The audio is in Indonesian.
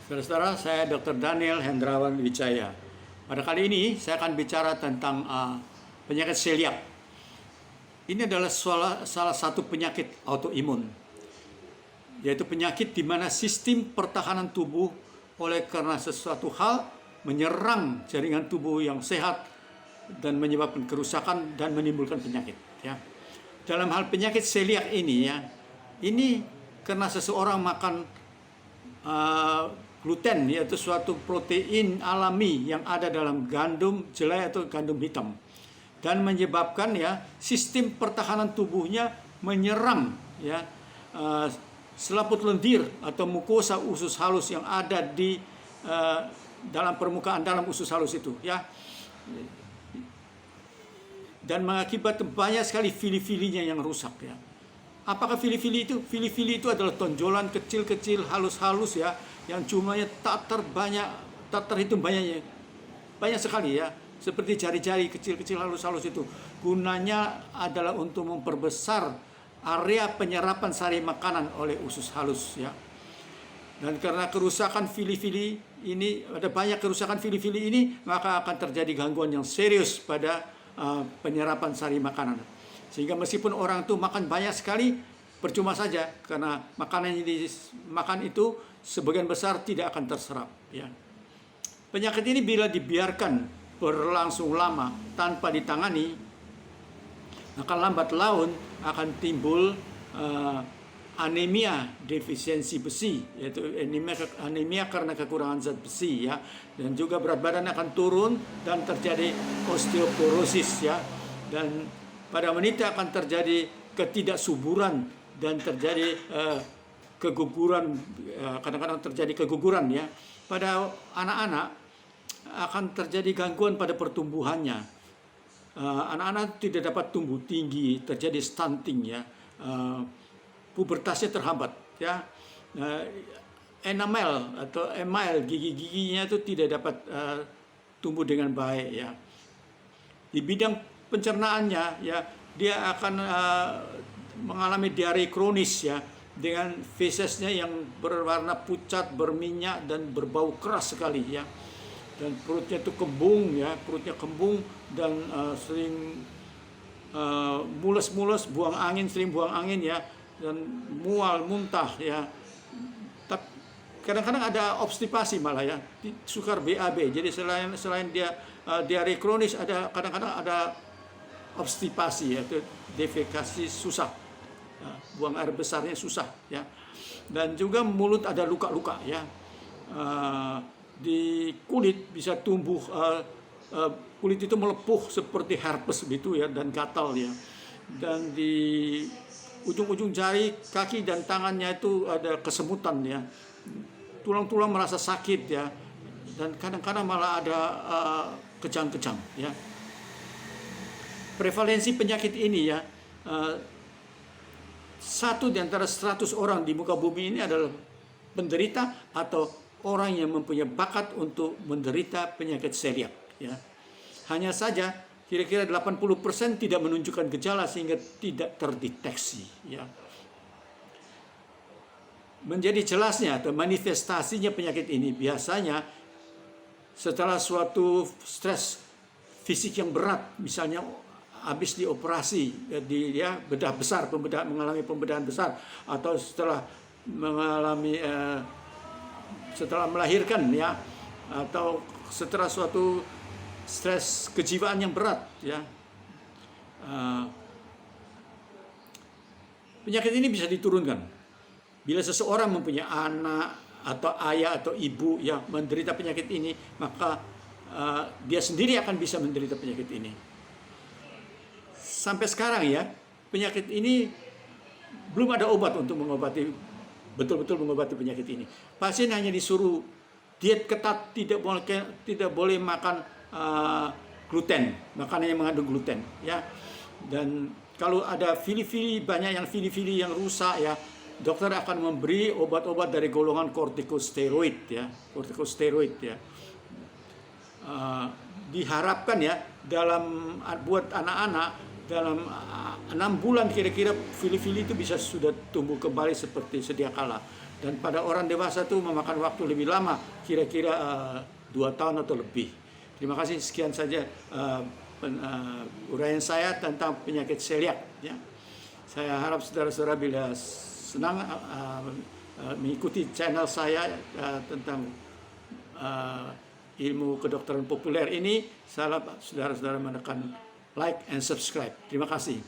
Saudara-saudara, saya Dr. Daniel Hendrawan Wijaya. Pada kali ini saya akan bicara tentang penyakit celiak. Ini adalah salah satu penyakit autoimun, yaitu penyakit di mana sistem pertahanan tubuh oleh karena sesuatu hal menyerang jaringan tubuh yang sehat dan menyebabkan kerusakan dan menimbulkan penyakit. Ya. Dalam hal penyakit celiak ini, ini karena seseorang makan gluten, yaitu suatu protein alami yang ada dalam gandum jelai atau gandum hitam, dan menyebabkan sistem pertahanan tubuhnya menyerang selaput lendir atau mukosa usus halus yang ada di dalam permukaan dalam usus halus itu, dan mengakibatkan banyak sekali fili-filinya yang rusak. Apakah fili-fili itu? Fili-fili itu adalah tonjolan kecil-kecil halus-halus yang jumlahnya tak terhitung banyaknya, banyak sekali seperti jari-jari kecil-kecil halus-halus itu. Gunanya adalah untuk memperbesar area penyerapan sari makanan oleh usus halus Dan karena kerusakan fili-fili ini, ada banyak kerusakan fili-fili ini, maka akan terjadi gangguan yang serius pada penyerapan sari makanan. Sehingga meskipun orang itu makan banyak sekali, percuma saja, karena makanan yang dimakan itu sebagian besar tidak akan terserap. Penyakit ini bila dibiarkan berlangsung lama tanpa ditangani, maka lambat laun akan timbul anemia defisiensi besi, yaitu anemia karena kekurangan zat besi, dan juga berat badan akan turun dan terjadi osteoporosis, dan pada wanita akan terjadi ketidaksuburan dan terjadi keguguran, kadang-kadang terjadi keguguran. Pada anak-anak akan terjadi gangguan pada pertumbuhannya. Anak-anak tidak dapat tumbuh tinggi, terjadi stunting, pubertasnya terhambat, enamel atau email gigi-giginya itu tidak dapat tumbuh dengan baik. Di bidang pencernaannya, dia akan mengalami diare kronis, dengan fesesnya yang berwarna pucat, berminyak dan berbau keras sekali, dan perutnya itu kembung, perutnya kembung dan sering mules-mules, sering buang angin, dan mual, muntah, kadang-kadang ada obstipasi malah, sukar BAB. Jadi selain dia diare kronis, ada kadang-kadang ada obstipasi, yaitu defekasi susah, buang air besarnya susah, dan juga mulut ada luka-luka, di kulit bisa tumbuh, kulit itu melepuh seperti herpes gitu, dan gatal, dan di ujung-ujung jari, kaki dan tangannya itu ada kesemutan, tulang-tulang merasa sakit, dan kadang-kadang malah ada kejang-kejang. Prevalensi penyakit ini, satu di antara 100 orang di muka bumi ini adalah penderita atau orang yang mempunyai bakat untuk menderita penyakit celiak. Hanya saja kira-kira 80% tidak menunjukkan gejala sehingga tidak terdeteksi. Menjadi jelasnya atau manifestasinya penyakit ini biasanya setelah suatu stres fisik yang berat, misalnya habis dioperasi, bedah besar, mengalami pembedahan besar, atau setelah melahirkan, atau setelah suatu stres kejiwaan yang berat, penyakit ini bisa diturunkan. Bila seseorang mempunyai anak atau ayah atau ibu yang menderita penyakit ini, maka dia sendiri akan bisa menderita penyakit ini. Sampai sekarang penyakit ini belum ada obat untuk betul-betul mengobati penyakit ini. Pasien hanya disuruh diet ketat, tidak boleh makan gluten, makanan yang mengandung gluten, Dan kalau ada banyak fili-fili yang rusak, dokter akan memberi obat-obat dari golongan kortikosteroid, diharapkan buat anak-anak dalam 6 bulan kira-kira fili-fili itu bisa sudah tumbuh kembali seperti sedia kala. Dan pada orang dewasa itu memakan waktu lebih lama, kira-kira 2 tahun atau lebih. Terima kasih, sekian saja uraian saya tentang penyakit celiac. Ya. Saya harap saudara-saudara bila senang mengikuti channel saya tentang ilmu kedokteran populer ini, saya harap saudara-saudara menekan like and subscribe. Terima kasih.